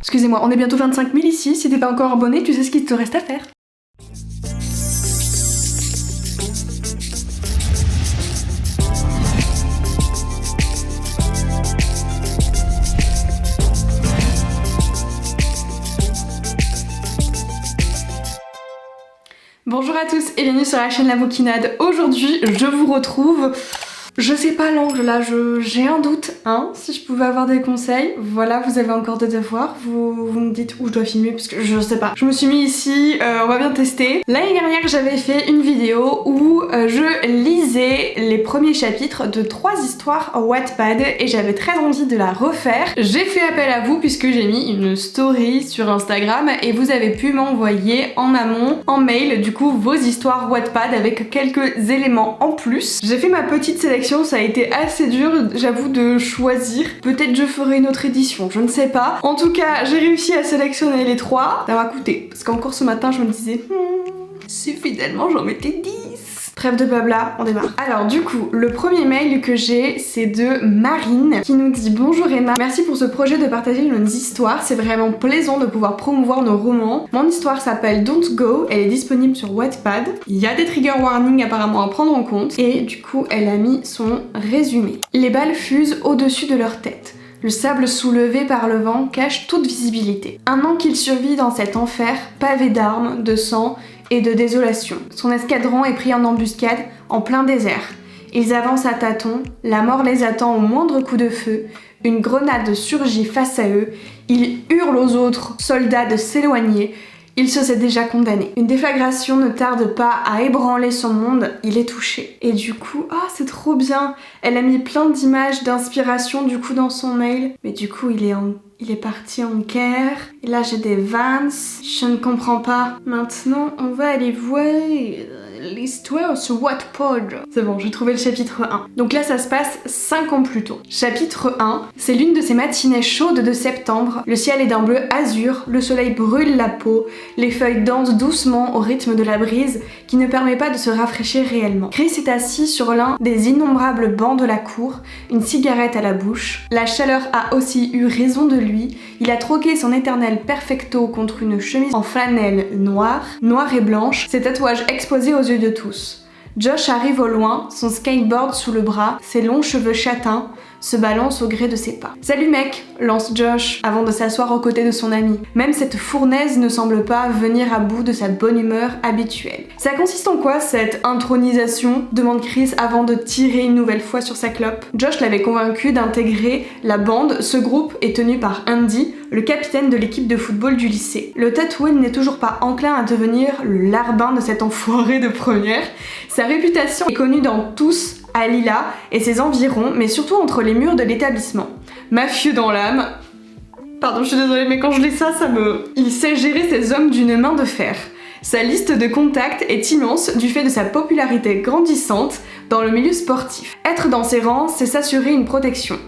Excusez-moi, on est bientôt 25 000 ici, si t'es pas encore abonné, tu sais ce qu'il te reste à faire. Bonjour à tous et bienvenue sur la chaîne La Bouquinade. Aujourd'hui, je vous retrouve... Je sais pas l'angle là, j'ai un doute, hein, si je pouvais avoir des conseils. Voilà, vous avez encore des devoirs, vous me dites où je dois filmer parce que je sais pas. Je me suis mis ici, on va bien tester. L'année dernière, j'avais fait une vidéo où je lisais les premiers chapitres de 3 histoires Wattpad et j'avais très envie de la refaire. J'ai fait appel à vous puisque j'ai mis une story sur Instagram et vous avez pu m'envoyer en amont, en mail, du coup, vos histoires Wattpad avec quelques éléments en plus. J'ai fait ma petite sélection. Ça a été assez dur, j'avoue, de choisir. Peut-être je ferai une autre édition, je ne sais pas. En tout cas, j'ai réussi à sélectionner les 3. Ça m'a coûté, parce qu'encore ce matin, je me disais, si fidèlement j'en mettais 10. Trêve de blabla, on démarre. Alors du coup, le premier mail que j'ai, c'est de Marine qui nous dit: Bonjour Emma, merci pour ce projet de partager nos histoires. C'est vraiment plaisant de pouvoir promouvoir nos romans. Mon histoire s'appelle Don't Go, elle est disponible sur Wattpad. Il y a des trigger warnings apparemment à prendre en compte et du coup, elle a mis son résumé. Les balles fusent au-dessus de leur tête. Le sable soulevé par le vent cache toute visibilité. Un an qu'il survit dans cet enfer, pavé d'armes, de sang et de désolation. Son escadron est pris en embuscade en plein désert. Ils avancent à tâtons, la mort les attend au moindre coup de feu, une grenade surgit face à eux, ils hurlent aux autres soldats de s'éloigner, il se sait déjà condamné. Une déflagration ne tarde pas à ébranler son monde, il est touché. Et du coup, c'est trop bien. Elle a mis plein d'images d'inspiration du coup dans son mail. Mais du coup, il est parti en guerre. Et là, j'ai des Vans. Je ne comprends pas. Maintenant, on va aller voir l'histoire sur Wattpad. C'est bon, j'ai trouvé le chapitre 1. Donc là, ça se passe 5 ans plus tôt. Chapitre 1, c'est l'une de ces matinées chaudes de septembre. Le ciel est d'un bleu azur, le soleil brûle la peau, les feuilles dansent doucement au rythme de la brise qui ne permet pas de se rafraîchir réellement. Chris est assis sur l'un des innombrables bancs de la cour, une cigarette à la bouche. La chaleur a aussi eu raison de lui. Il a troqué son éternel perfecto contre une chemise en flanelle noire et blanche, ses tatouages exposés aux yeux de tous. Josh arrive au loin, son skateboard sous le bras, ses longs cheveux châtains se balancent au gré de ses pas. « Salut mec !» lance Josh avant de s'asseoir aux côtés de son ami. Même cette fournaise ne semble pas venir à bout de sa bonne humeur habituelle. Ça consiste en quoi cette intronisation ? Demande Chris avant de tirer une nouvelle fois sur sa clope. Josh l'avait convaincu d'intégrer la bande. Ce groupe est tenu par Andy, le capitaine de l'équipe de football du lycée. Le Tatooine n'est toujours pas enclin à devenir le larbin de cet enfoiré de première. Sa réputation est connue dans tous à Lila et ses environs, mais surtout entre les murs de l'établissement. Mafieux dans l'âme. Pardon, je suis désolée, mais quand je lis ça, Il sait gérer ses hommes d'une main de fer. Sa liste de contacts est immense du fait de sa popularité grandissante dans le milieu sportif. Être dans ses rangs, c'est s'assurer une protection.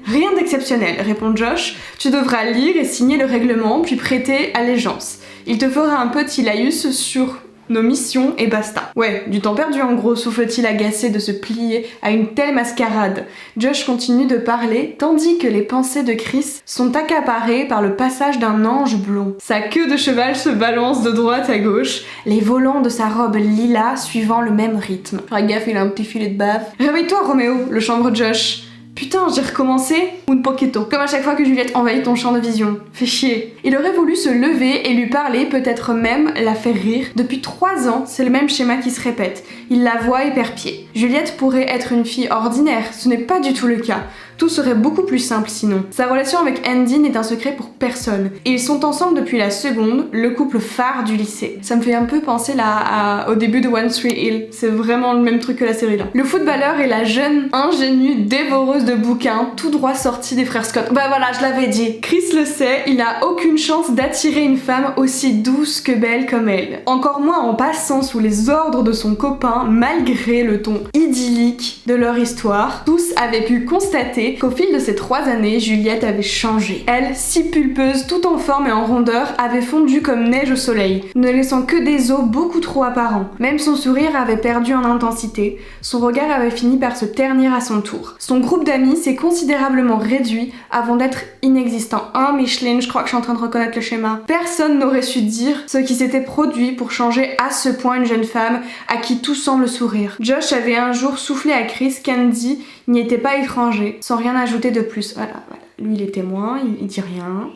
Rien d'exceptionnel, répond Josh. Tu devras lire et signer le règlement, puis prêter allégeance. Il te fera un petit laïus sur nos missions et basta. Ouais, du temps perdu en gros, souffle-t-il agacé de se plier à une telle mascarade. Josh continue de parler, tandis que les pensées de Chris sont accaparées par le passage d'un ange blond. Sa queue de cheval se balance de droite à gauche, les volants de sa robe lilas suivant le même rythme. Fais gaffe, il a un petit filet de bave. Réveille-toi Roméo, le chambre Josh. Putain, j'ai recommencé un poquito. Comme à chaque fois que Juliette envahit ton champ de vision. Fais chier. Il aurait voulu se lever et lui parler, peut-être même la faire rire. Depuis 3 ans, c'est le même schéma qui se répète. Il la voit et perd pied. Juliette pourrait être une fille ordinaire, ce n'est pas du tout le cas. Tout serait beaucoup plus simple sinon. Sa relation avec Andy n'est un secret pour personne. Et ils sont ensemble depuis la seconde, le couple phare du lycée. Ça me fait un peu penser là au début de One Tree Hill. C'est vraiment le même truc que la série là. Le footballeur et la jeune ingénue dévoreuse de bouquins, tout droit sortie des frères Scott. Bah voilà, je l'avais dit. Chris le sait, il a aucune chance d'attirer une femme aussi douce que belle comme elle. Encore moins en passant sous les ordres de son copain, malgré le ton idyllique de leur histoire. Tous avaient pu constater réalisé qu'au fil de ces 3 années, Juliette avait changé. Elle, si pulpeuse, tout en forme et en rondeur, avait fondu comme neige au soleil, ne laissant que des os beaucoup trop apparents. Même son sourire avait perdu en intensité, son regard avait fini par se ternir à son tour. Son groupe d'amis s'est considérablement réduit avant d'être inexistant. Oh Micheline, je crois que je suis en train de reconnaître le schéma. Personne n'aurait su dire ce qui s'était produit pour changer à ce point une jeune femme à qui tout semble sourire. Josh avait un jour soufflé à Chris qu'Andy n'y était pas étranger, sans rien ajouter de plus. Voilà. Lui il est témoin, il dit rien.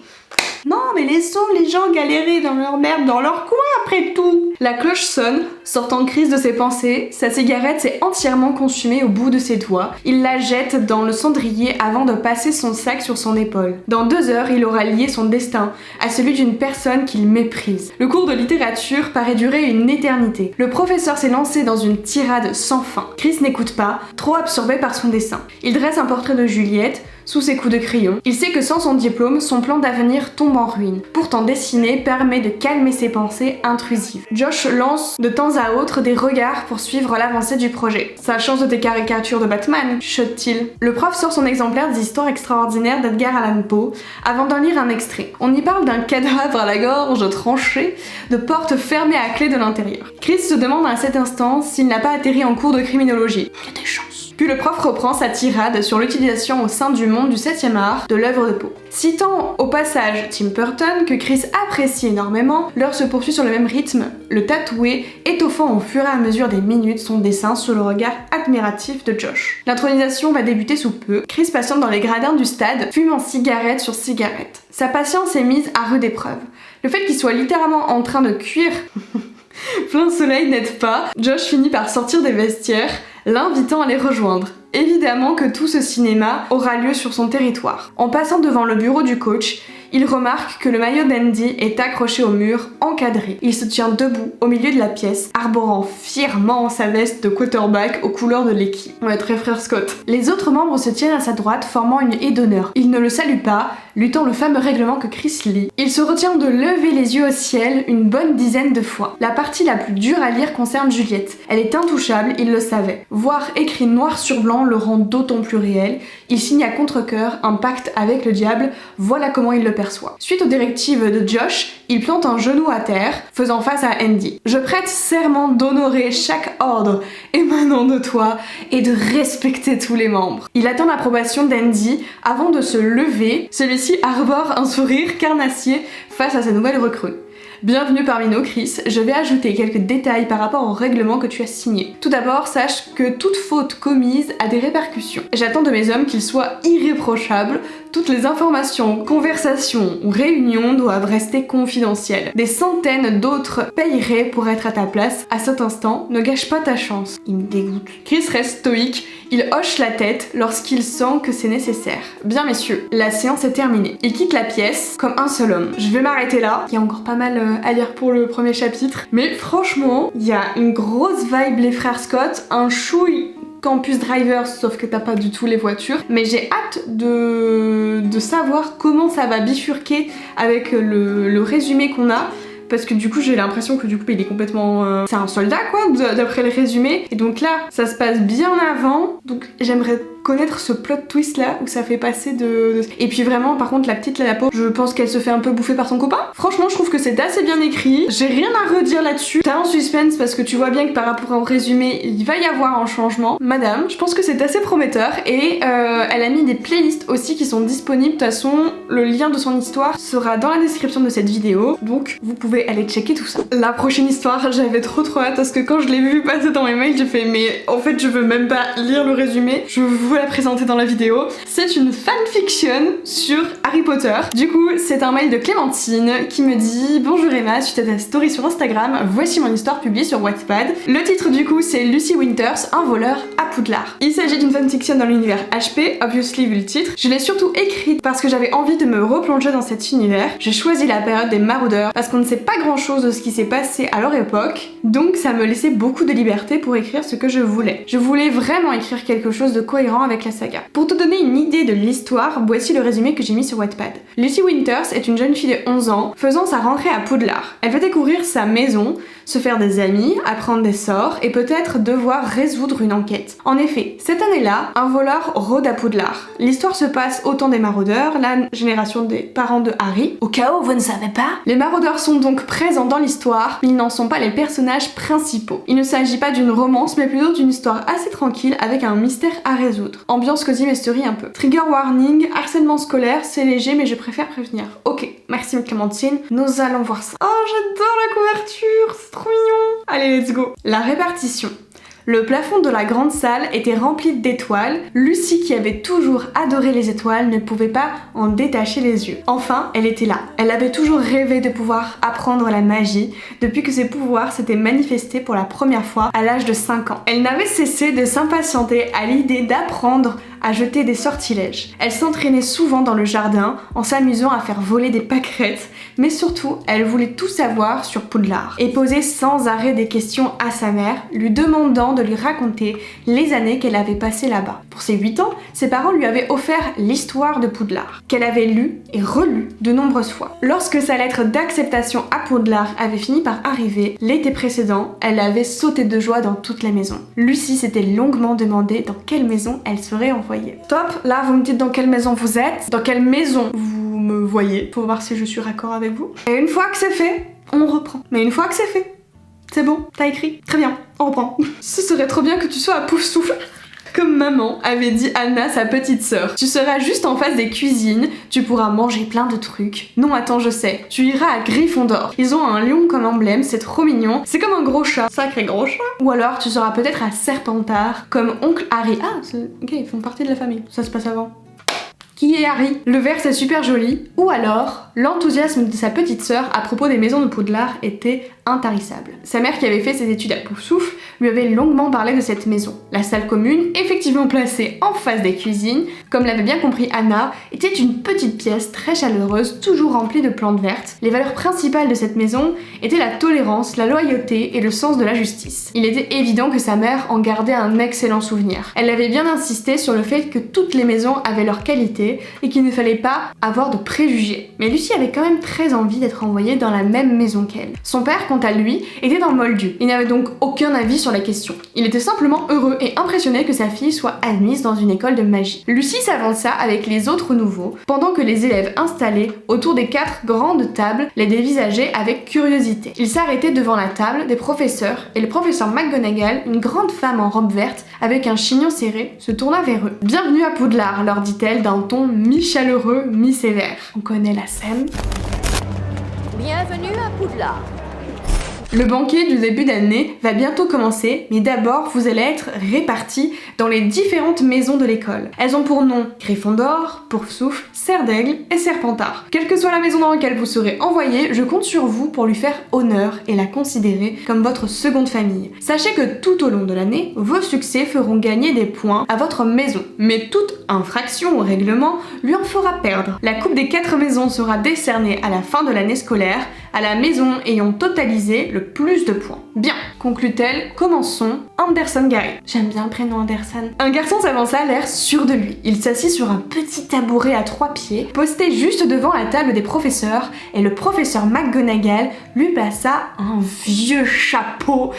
Non, mais laissons les gens galérer dans leur merde, dans leur coin après tout. La cloche sonne, sortant Chris de ses pensées, sa cigarette s'est entièrement consumée au bout de ses doigts. Il la jette dans le cendrier avant de passer son sac sur son épaule. Dans 2 heures, il aura lié son destin à celui d'une personne qu'il méprise. Le cours de littérature paraît durer une éternité. Le professeur s'est lancé dans une tirade sans fin. Chris n'écoute pas, trop absorbé par son dessin. Il dresse un portrait de Juliette, sous ses coups de crayon. Il sait que sans son diplôme, son plan d'avenir tombe en ruine. Pourtant, dessiner permet de calmer ses pensées intrusives. Josh lance de temps à autre des regards pour suivre l'avancée du projet. Ça change de tes caricatures de Batman, chuchote-t-il. Le prof sort son exemplaire des histoires extraordinaires d'Edgar Allan Poe avant d'en lire un extrait. On y parle d'un cadavre à la gorge tranchée, de portes fermées à clé de l'intérieur. Chris se demande à cet instant s'il n'a pas atterri en cours de criminologie. Il y a des chances. Puis le prof reprend sa tirade sur l'utilisation au sein du monde du 7e art de l'œuvre de Poe. Citant au passage Tim Burton, que Chris apprécie énormément, l'heure se poursuit sur le même rythme, le tatoué étoffant au fur et à mesure des minutes son dessin sous le regard admiratif de Josh. L'intronisation va débuter sous peu. Chris patiente dans les gradins du stade, fumant cigarette sur cigarette. Sa patience est mise à rude épreuve. Le fait qu'il soit littéralement en train de cuire plein soleil n'aide pas. Josh finit par sortir des vestiaires, l'invitant à les rejoindre. Évidemment que tout ce cinéma aura lieu sur son territoire. En passant devant le bureau du coach, il remarque que le maillot d'Andy est accroché au mur, encadré. Il se tient debout au milieu de la pièce, arborant fièrement sa veste de quarterback aux couleurs de l'équipe. Ouais, très frère Scott. Les autres membres se tiennent à sa droite, formant une haie d'honneur. Il ne le salue pas, luttant le fameux règlement que Chris lit. Il se retient de lever les yeux au ciel une bonne dizaine de fois. La partie la plus dure à lire concerne Juliette. Elle est intouchable, il le savait. Voir écrit noir sur blanc le rend d'autant plus réel. Il signe à contre-cœur un pacte avec le diable, voilà comment il le perçoit. Suite aux directives de Josh, il plante un genou à terre, faisant face à Andy. Je prête serment d'honorer chaque ordre émanant de toi et de respecter tous les membres. Il attend l'approbation d'Andy avant de se lever. Celui-ci arbore un sourire carnassier face à sa nouvelle recrue. Bienvenue parmi nous, Chris. Je vais ajouter quelques détails par rapport au règlement que tu as signé. Tout d'abord, sache que toute faute commise a des répercussions. J'attends de mes hommes qu'ils soient irréprochables. Toutes les informations, conversations ou réunions doivent rester confidentielles. Des centaines d'autres paieraient pour être à ta place. À cet instant, ne gâche pas ta chance. Il me dégoûte. Chris reste stoïque. Il hoche la tête lorsqu'il sent que c'est nécessaire. Bien messieurs, la séance est terminée. Il quitte la pièce comme un seul homme. Je vais m'arrêter là. Il y a encore pas mal à lire pour le premier chapitre. Mais franchement, il y a une grosse vibe les frères Scott, un chouille Campus Drivers, sauf que t'as pas du tout les voitures. Mais j'ai hâte de savoir comment ça va bifurquer avec le résumé qu'on a. Parce que du coup j'ai l'impression que du coup il est complètement... c'est un soldat quoi, d'après le résumé. Et donc là, ça se passe bien avant. Donc j'aimerais connaître ce plot twist là où ça fait passer de... Et puis vraiment par contre la petite là, la pauvre, je pense qu'elle se fait un peu bouffer par son copain. Franchement je trouve que c'est assez bien écrit. J'ai rien à redire là-dessus. T'as un suspense parce que tu vois bien que par rapport au résumé il va y avoir un changement. Madame, je pense que c'est assez prometteur. Et elle a mis des playlists aussi qui sont disponibles. De toute façon le lien de son histoire sera dans la description de cette vidéo. Donc vous pouvez aller checker tout ça. La prochaine histoire, j'avais trop hâte parce que quand je l'ai vu passer dans mes mails, j'ai fait mais en fait je veux même pas lire le résumé, je veux vous la présenter dans la vidéo. C'est une fanfiction sur Harry Potter. Du coup, c'est un mail de Clémentine qui me dit: bonjour Emma, suite à ta story sur Instagram, voici mon histoire publiée sur Wattpad. Le titre du coup c'est Lucy Winters, un voleur à Poudlard. Il s'agit d'une fanfiction dans l'univers HP, obviously vu le titre. Je l'ai surtout écrite parce que j'avais envie de me replonger dans cet univers. J'ai choisi la période des maraudeurs parce qu'on ne sait pas grand chose de ce qui s'est passé à leur époque, donc ça me laissait beaucoup de liberté pour écrire ce que je voulais. Je voulais vraiment écrire quelque chose de cohérent avec la saga. Pour te donner une idée de l'histoire, voici le résumé que j'ai mis sur Wattpad. Lucy Winters est une jeune fille de 11 ans faisant sa rentrée à Poudlard. Elle va découvrir sa maison, se faire des amis, apprendre des sorts et peut-être devoir résoudre une enquête. En effet, cette année-là, un voleur rôde à Poudlard. L'histoire se passe au temps des maraudeurs, la génération des parents de Harry. Au cas où vous ne savez pas, les maraudeurs sont donc présents dans l'histoire, mais ils n'en sont pas les personnages principaux. Il ne s'agit pas d'une romance, mais plutôt d'une histoire assez tranquille avec un mystère à résoudre. Ambiance Cozy Mystery un peu. Trigger warning, harcèlement scolaire, c'est léger, mais je préfère prévenir. Ok, merci Clémentine, nous allons voir ça. Oh, j'adore la couverture, c'est trop mignon. Allez, let's go. La répartition. Le plafond de la grande salle était rempli d'étoiles. Lucie, qui avait toujours adoré les étoiles, ne pouvait pas en détacher les yeux. Enfin, elle était là. Elle avait toujours rêvé de pouvoir apprendre la magie depuis que ses pouvoirs s'étaient manifestés pour la première fois à l'âge de 5 ans. Elle n'avait cessé de s'impatienter à l'idée d'apprendre à jeter des sortilèges. Elle s'entraînait souvent dans le jardin en s'amusant à faire voler des pâquerettes, mais surtout, elle voulait tout savoir sur Poudlard et posait sans arrêt des questions à sa mère, lui demandant de lui raconter les années qu'elle avait passées là-bas. Pour ses 8 ans, ses parents lui avaient offert l'histoire de Poudlard, qu'elle avait lue et relue de nombreuses fois. Lorsque sa lettre d'acceptation à Poudlard avait fini par arriver, l'été précédent, elle avait sauté de joie dans toute la maison. Lucie s'était longuement demandé dans quelle maison elle serait envoyée. Top, là vous me dites dans quelle maison vous êtes, dans quelle maison vous me voyez, pour voir si je suis raccord avec vous. Et une fois que c'est fait, on reprend. Mais une fois que c'est fait, c'est bon, t'as écrit, très bien, on reprend. Ce serait trop bien que tu sois à Poufsouffle. Comme maman avait dit Anna, sa petite sœur. Tu seras juste en face des cuisines, tu pourras manger plein de trucs. Non, attends, je sais. Tu iras à Gryffondor. Ils ont un lion comme emblème, c'est trop mignon. C'est comme un gros chat. Sacré gros chat. Ou alors, tu seras peut-être à Serpentard, comme oncle Harry. Ah, ok, ils font partie de la famille. Ça se passe avant. Qui est Harry? Le vert c'est super joli. Ou alors, l'enthousiasme de sa petite sœur à propos des maisons de Poudlard était intarissable. Sa mère qui avait fait ses études à Poufsouffle lui avait longuement parlé de cette maison. La salle commune, effectivement placée en face des cuisines, comme l'avait bien compris Anna, était une petite pièce très chaleureuse, toujours remplie de plantes vertes. Les valeurs principales de cette maison étaient la tolérance, la loyauté et le sens de la justice. Il était évident que sa mère en gardait un excellent souvenir. Elle avait bien insisté sur le fait que toutes les maisons avaient leur qualité et qu'il ne fallait pas avoir de préjugés. Mais Lucie avait quand même très envie d'être envoyée dans la même maison qu'elle. Son père, quant à lui, était dans Moldu. Il n'avait donc aucun avis sur la question. Il était simplement heureux et impressionné que sa fille soit admise dans une école de magie. Lucie s'avança avec les autres nouveaux, pendant que les élèves installés autour des 4 grandes tables les dévisageaient avec curiosité. Ils s'arrêtaient devant la table des professeurs et le professeur McGonagall, une grande femme en robe verte avec un chignon serré, se tourna vers eux. « Bienvenue à Poudlard », leur dit-elle d'un ton mi-chaleureux, mi-sévère. On connaît la scène. Bienvenue à Poudlard. Le banquet du début d'année va bientôt commencer, mais d'abord vous allez être répartis dans les différentes maisons de l'école. Elles ont pour nom Gryffondor, Poufsouffle, Serre d'Aigle et Serpentard. Quelle que soit la maison dans laquelle vous serez envoyé, je compte sur vous pour lui faire honneur et la considérer comme votre seconde famille. Sachez que tout au long de l'année, vos succès feront gagner des points à votre maison, mais toute infraction au règlement lui en fera perdre. La coupe des 4 maisons sera décernée à la fin de l'année scolaire à la maison ayant totalisé le plus de points. Bien, conclut-elle, commençons. Anderson Gary. J'aime bien le prénom Anderson. Un garçon s'avança, l'air sûr de lui. Il s'assit sur un petit tabouret à 3 pieds, posté juste devant la table des professeurs, et le professeur McGonagall lui plaça un vieux chapeau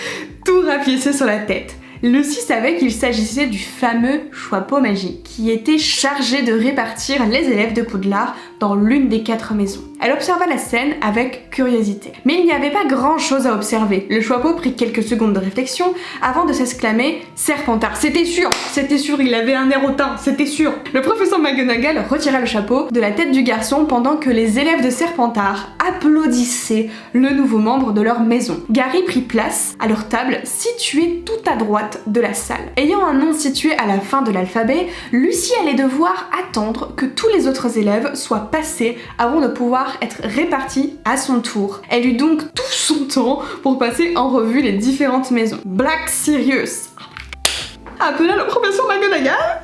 tout rapiécé sur la tête. Lucie savait qu'il s'agissait du fameux chapeau magique, qui était chargé de répartir les élèves de Poudlard dans l'une des 4 maisons. Elle observa la scène avec curiosité. Mais il n'y avait pas grand chose à observer. Le chapeau prit quelques secondes de réflexion avant de s'exclamer « Serpentard, c'était sûr, il avait un air hautain, c'était sûr !» Le professeur McGonagall retira le chapeau de la tête du garçon pendant que les élèves de Serpentard applaudissaient le nouveau membre de leur maison. Gary prit place à leur table située tout à droite de la salle. Ayant un nom situé à la fin de l'alphabet, Lucie allait devoir attendre que tous les autres élèves soient passés avant de pouvoir être répartie à son tour. Elle eut donc tout son temps pour passer en revue les différentes maisons. Black Sirius appela le professeur McGonagall.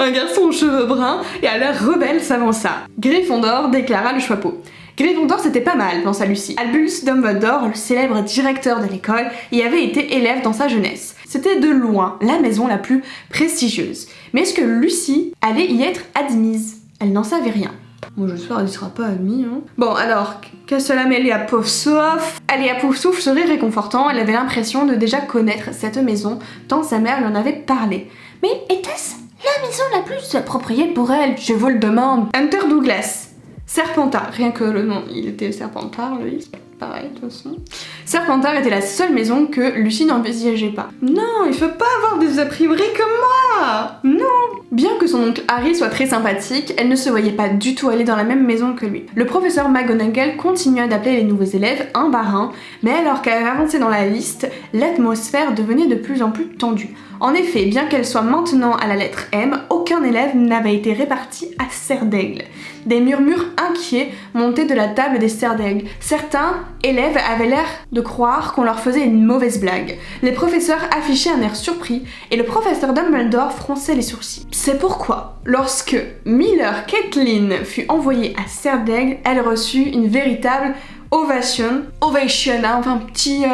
Un garçon aux cheveux bruns et à l'air rebelle s'avança. Gryffondor déclara le chapeau. Gryffondor c'était pas mal, pensa Lucie. Albus Dumbledore, le célèbre directeur de l'école, y avait été élève dans sa jeunesse. C'était de loin la maison la plus prestigieuse. Mais est-ce que Lucie allait y être admise? Elle n'en savait rien. Bon, j'espère qu'elle ne sera pas amie. Hein. Bon, alors, qu'à cela mêlée à Poufsouffle, Aléa Poufsouffle serait réconfortant. Elle avait l'impression de déjà connaître cette maison, tant sa mère lui en avait parlé. Mais était-ce la maison la plus appropriée pour elle? Je vous le demande. Hunter Douglas. Serpentard. Rien que le nom, il était Serpentard, lui. Pareil, de toute façon. Serpentard était la seule maison que Lucie n'envisageait pas. Non, il faut pas avoir des a priori comme moi. Non. Bien que son oncle Harry soit très sympathique, elle ne se voyait pas du tout aller dans la même maison que lui. Le professeur McGonagall continua d'appeler les nouveaux élèves un par un, mais alors qu'elle avançait dans la liste, l'atmosphère devenait de plus en plus tendue. En effet, bien qu'elle soit maintenant à la lettre M, aucun élève n'avait été réparti à Serre d'Aigle. Des murmures inquiets montaient de la table des Serres d'Aigle. Certains élèves avaient l'air de croire qu'on leur faisait une mauvaise blague. Les professeurs affichaient un air surpris et le professeur Dumbledore fronçait les sourcils. C'est pourquoi, lorsque Miller Caitlin fut envoyée à Serre d'Aigle, elle reçut une véritable ovation, hein, enfin petit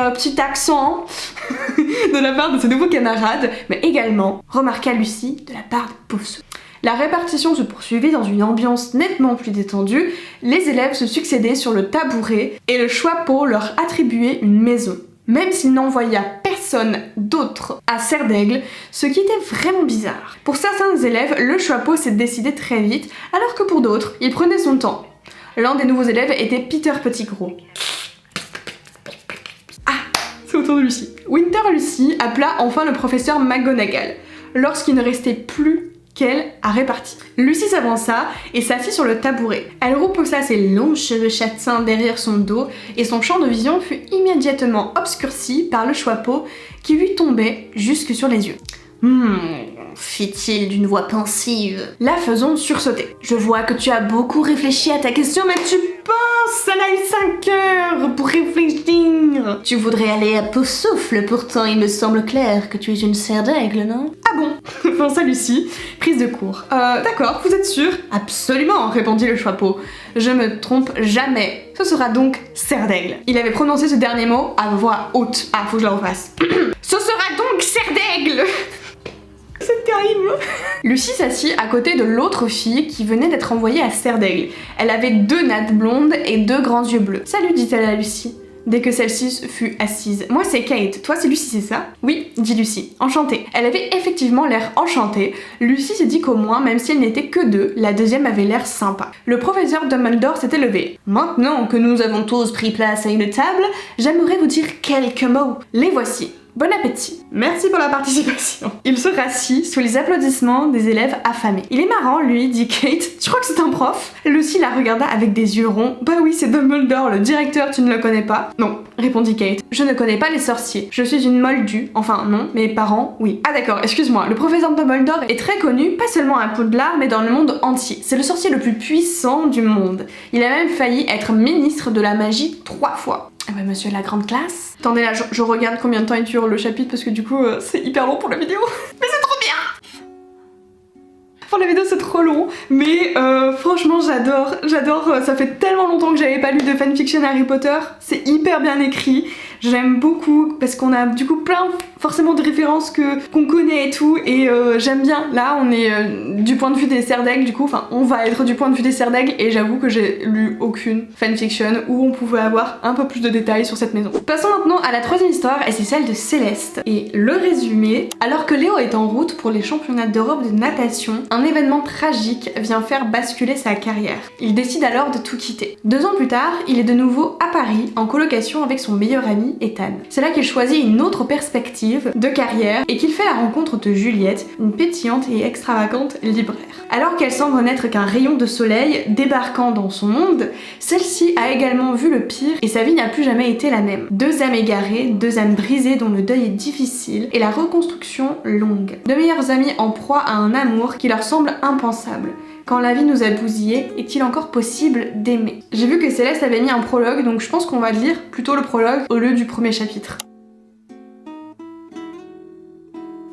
accent de la part de ses nouveaux camarades, mais également, remarqua Lucie, de la part de Poufsouffle. La répartition se poursuivit dans une ambiance nettement plus détendue, les élèves se succédaient sur le tabouret et le Choixpeau leur attribuait une maison. Même s'il n'envoya personne d'autre à Serre d'Aigle, ce qui était vraiment bizarre. Pour certains élèves, le Choixpeau s'est décidé très vite, alors que pour d'autres, il prenait son temps. L'un des nouveaux élèves était Peter Pettigrew. Ah, c'est au tour de Lucie. Winter Lucie appela enfin le professeur McGonagall, lorsqu'il ne restait plus qu'elle à répartir. Lucie s'avança et s'assit sur le tabouret. Elle reposa ses longs cheveux châtains derrière son dos et son champ de vision fut immédiatement obscurci par le Choixpeau qui lui tombait jusque sur les yeux. Fit-il d'une voix pensive. La faisant sursauter. Je vois que tu as beaucoup réfléchi à ta question, mais tu penses, ça a eu 5 heures pour réfléchir. Tu voudrais aller à Poufsouffle, pourtant il me semble clair que tu es une Serre d'Aigle, non? Ah bon? Pensa Lucie, prise de court. D'accord, vous êtes sûre? Absolument, répondit le Choixpeau. Je me trompe jamais. Ce sera donc Serre d'Aigle. Il avait prononcé ce dernier mot à voix haute. Ah, faut que je la refasse. Ce sera donc Serre d'Aigle. C'est terrible. Lucie s'assit à côté de l'autre fille qui venait d'être envoyée à Serre d'Aigle. Elle avait 2 nattes blondes et 2 grands yeux bleus. Salut, dit-elle à Lucie, dès que celle-ci fut assise. Moi c'est Kate, toi c'est Lucie, c'est ça? Oui, dit Lucie, enchantée. Elle avait effectivement l'air enchantée. Lucie se dit qu'au moins, même si elle n'était que 2, la deuxième avait l'air sympa. Le professeur Dumbledore s'était levé. Maintenant que nous avons tous pris place à une table, j'aimerais vous dire quelques mots. Les voici. Bon appétit. Merci pour la participation. Il se rassit sous les applaudissements des élèves affamés. Il est marrant, lui, dit Kate. Tu crois que c'est un prof? Lucie la regarda avec des yeux ronds. Bah oui, c'est Dumbledore, le directeur, tu ne le connais pas? Non, répondit Kate. Je ne connais pas les sorciers. Je suis une moldue. Enfin, non, mes parents, oui. Ah d'accord, excuse-moi. Le professeur Dumbledore est très connu, pas seulement à Poudlard, mais dans le monde entier. C'est le sorcier le plus puissant du monde. Il a même failli être ministre de la magie 3 fois. Ah bah monsieur la grande classe. Attendez là, je regarde combien de temps il dure le chapitre parce que du coup c'est hyper long pour la vidéo. Mais c'est trop bien. Pour la vidéo c'est trop long, mais franchement j'adore, ça fait tellement longtemps que j'avais pas lu de fanfiction Harry Potter, c'est hyper bien écrit, j'aime beaucoup parce qu'on a du coup plein forcément de références qu'on connaît et tout, et j'aime bien. Là on est du point de vue des Serres d'Aigle, du coup, enfin on va être du point de vue des Serres d'Aigle, et j'avoue que j'ai lu aucune fanfiction où on pouvait avoir un peu plus de détails sur cette maison. Passons maintenant à la 3e histoire, et c'est celle de Céleste. Et le résumé: alors que Léo est en route pour les championnats d'Europe de natation, un événement tragique vient faire basculer sa carrière. Il décide alors de tout quitter. 2 ans plus tard, il est de nouveau à Paris en colocation avec son meilleur ami Ethan. C'est là qu'il choisit une autre perspective de carrière et qu'il fait la rencontre de Juliette, une pétillante et extravagante libraire. Alors qu'elle semble n'être qu'un rayon de soleil débarquant dans son monde, celle-ci a également vu le pire et sa vie n'a plus jamais été la même. 2 âmes égarées, 2 âmes brisées dont le deuil est difficile et la reconstruction longue. 2 meilleurs amis en proie à un amour qui leur semble impensable. Quand la vie nous a bousillés, est-il encore possible d'aimer? J'ai vu que Céleste avait mis un prologue, donc je pense qu'on va lire plutôt le prologue au lieu du premier chapitre.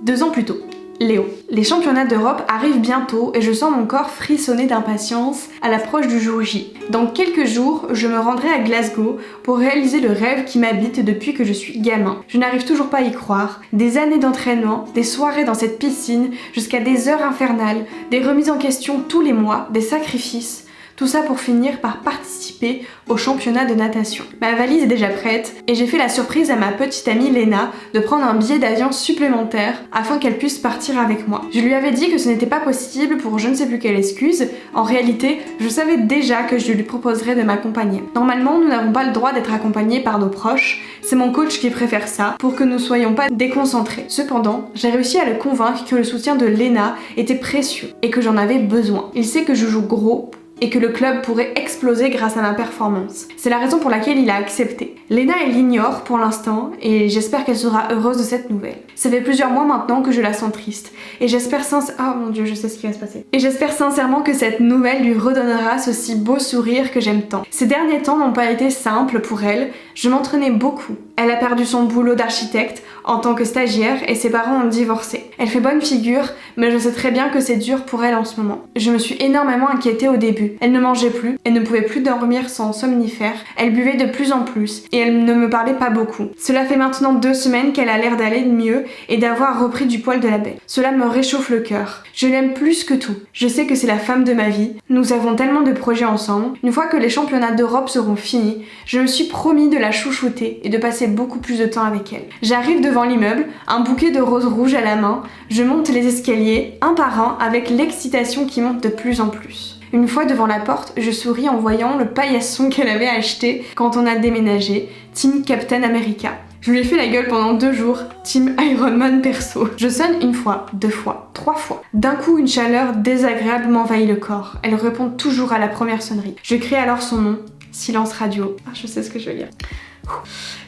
2 ans plus tôt. Léo. Les championnats d'Europe arrivent bientôt et je sens mon corps frissonner d'impatience à l'approche du jour J. Dans quelques jours, je me rendrai à Glasgow pour réaliser le rêve qui m'habite depuis que je suis gamin. Je n'arrive toujours pas à y croire. Des années d'entraînement, des soirées dans cette piscine, jusqu'à des heures infernales, des remises en question tous les mois, des sacrifices. Tout ça pour finir par participer au championnat de natation. Ma valise est déjà prête et j'ai fait la surprise à ma petite amie Léna de prendre un billet d'avion supplémentaire afin qu'elle puisse partir avec moi. Je lui avais dit que ce n'était pas possible pour je ne sais plus quelle excuse. En réalité, je savais déjà que je lui proposerais de m'accompagner. Normalement, nous n'avons pas le droit d'être accompagnés par nos proches. C'est mon coach qui préfère ça pour que nous ne soyons pas déconcentrés. Cependant, j'ai réussi à le convaincre que le soutien de Léna était précieux et que j'en avais besoin. Il sait que je joue gros et que le club pourrait exploser grâce à ma performance. C'est la raison pour laquelle il a accepté. Léna, elle l'ignore pour l'instant et j'espère qu'elle sera heureuse de cette nouvelle. Ça fait plusieurs mois maintenant que je la sens triste et j'espère sincèrement... Oh mon dieu, je sais ce qui va se passer. Et j'espère sincèrement que cette nouvelle lui redonnera ce si beau sourire que j'aime tant. Ces derniers temps n'ont pas été simples pour elle, je m'entraînais beaucoup. Elle a perdu son boulot d'architecte en tant que stagiaire et ses parents ont divorcé. Elle fait bonne figure, mais je sais très bien que c'est dur pour elle en ce moment. Je me suis énormément inquiétée au début. Elle ne mangeait plus, elle ne pouvait plus dormir sans somnifère, elle buvait de plus en plus et elle ne me parlait pas beaucoup. Cela fait maintenant 2 semaines qu'elle a l'air d'aller mieux et d'avoir repris du poil de la bête. Cela me réchauffe le cœur. Je l'aime plus que tout. Je sais que c'est la femme de ma vie. Nous avons tellement de projets ensemble. Une fois que les championnats d'Europe seront finis, je me suis promis de la chouchouter et de passer beaucoup plus de temps avec elle. J'arrive devant l'immeuble, un bouquet de roses rouges à la main. Je monte les escaliers, un par un, avec l'excitation qui monte de plus en plus. Une fois devant la porte, je souris en voyant le paillasson qu'elle avait acheté quand on a déménagé, Team Captain America. Je lui ai fait la gueule pendant 2 jours, Team Iron Man perso. Je sonne 1 fois, 2 fois, 3 fois. D'un coup, une chaleur désagréable m'envahit le corps. Elle répond toujours à la première sonnerie. Je crie alors son nom, silence radio. Ah, je sais ce que je vais dire.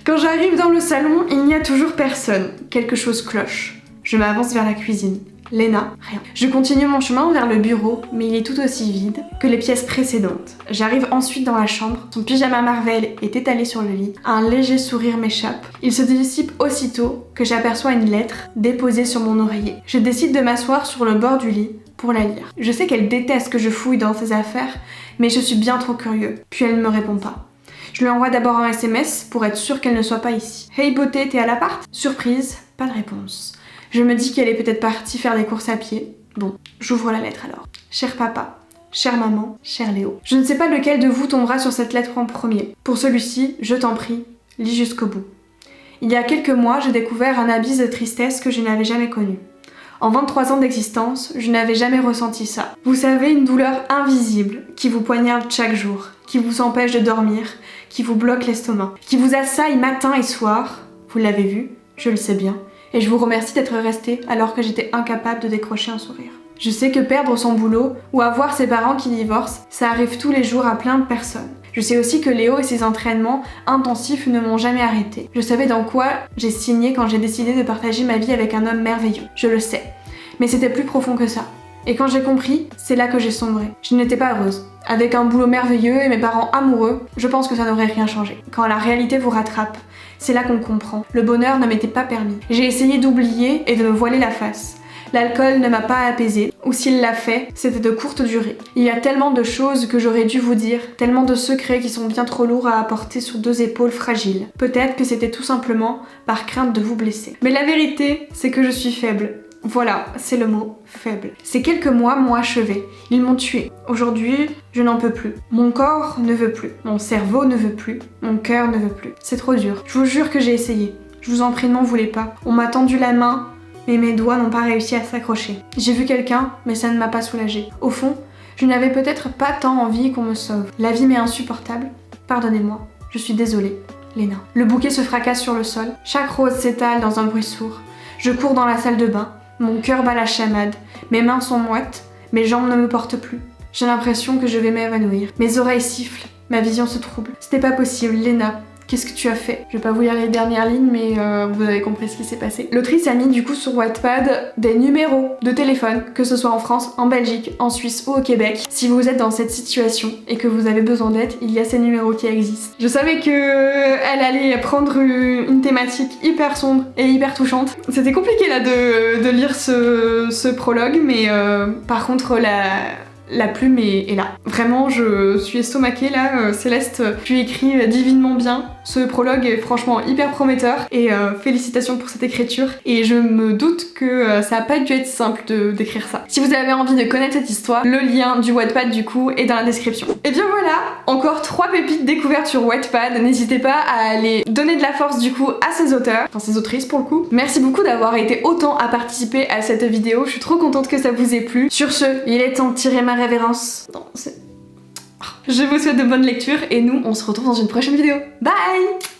Quand j'arrive dans le salon, il n'y a toujours personne. Quelque chose cloche. Je m'avance vers la cuisine. Léna, rien. Je continue mon chemin vers le bureau, mais il est tout aussi vide que les pièces précédentes. J'arrive ensuite dans la chambre, son pyjama Marvel est étalé sur le lit, un léger sourire m'échappe. Il se dissipe aussitôt que j'aperçois une lettre déposée sur mon oreiller. Je décide de m'asseoir sur le bord du lit pour la lire. Je sais qu'elle déteste que je fouille dans ses affaires, mais je suis bien trop curieux. Puis elle ne me répond pas. Je lui envoie d'abord un SMS pour être sûre qu'elle ne soit pas ici. Hey beauté, t'es à l'appart? Surprise, pas de réponse. Je me dis qu'elle est peut-être partie faire des courses à pied. Bon, j'ouvre la lettre alors. Cher papa, chère maman, cher Léo. Je ne sais pas lequel de vous tombera sur cette lettre en premier. Pour celui-ci, je t'en prie, lis jusqu'au bout. Il y a quelques mois, j'ai découvert un abysse de tristesse que je n'avais jamais connu. En 23 ans d'existence, je n'avais jamais ressenti ça. Vous savez, une douleur invisible qui vous poignarde chaque jour, qui vous empêche de dormir, qui vous bloque l'estomac, qui vous assaille matin et soir. Vous l'avez vu, je le sais bien. Et je vous remercie d'être resté alors que j'étais incapable de décrocher un sourire. Je sais que perdre son boulot ou avoir ses parents qui divorcent, ça arrive tous les jours à plein de personnes. Je sais aussi que Léo et ses entraînements intensifs ne m'ont jamais arrêté. Je savais dans quoi j'ai signé quand j'ai décidé de partager ma vie avec un homme merveilleux. Je le sais. Mais c'était plus profond que ça. Et quand j'ai compris, c'est là que j'ai sombré. Je n'étais pas heureuse. Avec un boulot merveilleux et mes parents amoureux, je pense que ça n'aurait rien changé. Quand la réalité vous rattrape, c'est là qu'on comprend. Le bonheur ne m'était pas permis. J'ai essayé d'oublier et de me voiler la face. L'alcool ne m'a pas apaisée, ou s'il l'a fait, c'était de courte durée. Il y a tellement de choses que j'aurais dû vous dire, tellement de secrets qui sont bien trop lourds à apporter sur 2 épaules fragiles. Peut-être que c'était tout simplement par crainte de vous blesser. Mais la vérité, c'est que je suis faible. Voilà, c'est le mot, faible. Ces quelques mois m'ont achevé. Ils m'ont tué. Aujourd'hui, je n'en peux plus. Mon corps ne veut plus. Mon cerveau ne veut plus. Mon cœur ne veut plus. C'est trop dur. Je vous jure que j'ai essayé. Je vous en prie, ne m'en voulez pas. On m'a tendu la main, mais mes doigts n'ont pas réussi à s'accrocher. J'ai vu quelqu'un, mais ça ne m'a pas soulagée. Au fond, je n'avais peut-être pas tant envie qu'on me sauve. La vie m'est insupportable. Pardonnez-moi. Je suis désolée. Léna. Le bouquet se fracasse sur le sol. Chaque rose s'étale dans un bruit sourd. Je cours dans la salle de bain. Mon cœur bat la chamade, mes mains sont moites, mes jambes ne me portent plus. J'ai l'impression que je vais m'évanouir. Mes oreilles sifflent, ma vision se trouble. C'était pas possible, Léna. Qu'est-ce que tu as fait? Je vais pas vous lire les dernières lignes, mais vous avez compris ce qui s'est passé. L'autrice a mis du coup sur Wattpad des numéros de téléphone, que ce soit en France, en Belgique, en Suisse ou au Québec. Si vous êtes dans cette situation et que vous avez besoin d'aide, il y a ces numéros qui existent. Je savais que elle allait prendre une thématique hyper sombre et hyper touchante. C'était compliqué là de lire ce prologue, mais par contre la plume est là. Vraiment, je suis estomaquée là. Céleste, tu écris divinement bien. Ce prologue est franchement hyper prometteur et félicitations pour cette écriture. Et je me doute que ça a pas dû être simple d'écrire ça. Si vous avez envie de connaître cette histoire, le lien du Wattpad du coup est dans la description. Et bien voilà, encore 3 pépites découvertes sur Wattpad. N'hésitez pas à aller donner de la force du coup à ces auteurs, enfin ces autrices pour le coup. Merci beaucoup d'avoir été autant à participer à cette vidéo. Je suis trop contente que ça vous ait plu. Sur ce, il est temps de tirer ma révérence. Non, je vous souhaite de bonnes lectures et nous on se retrouve dans une prochaine vidéo. Bye!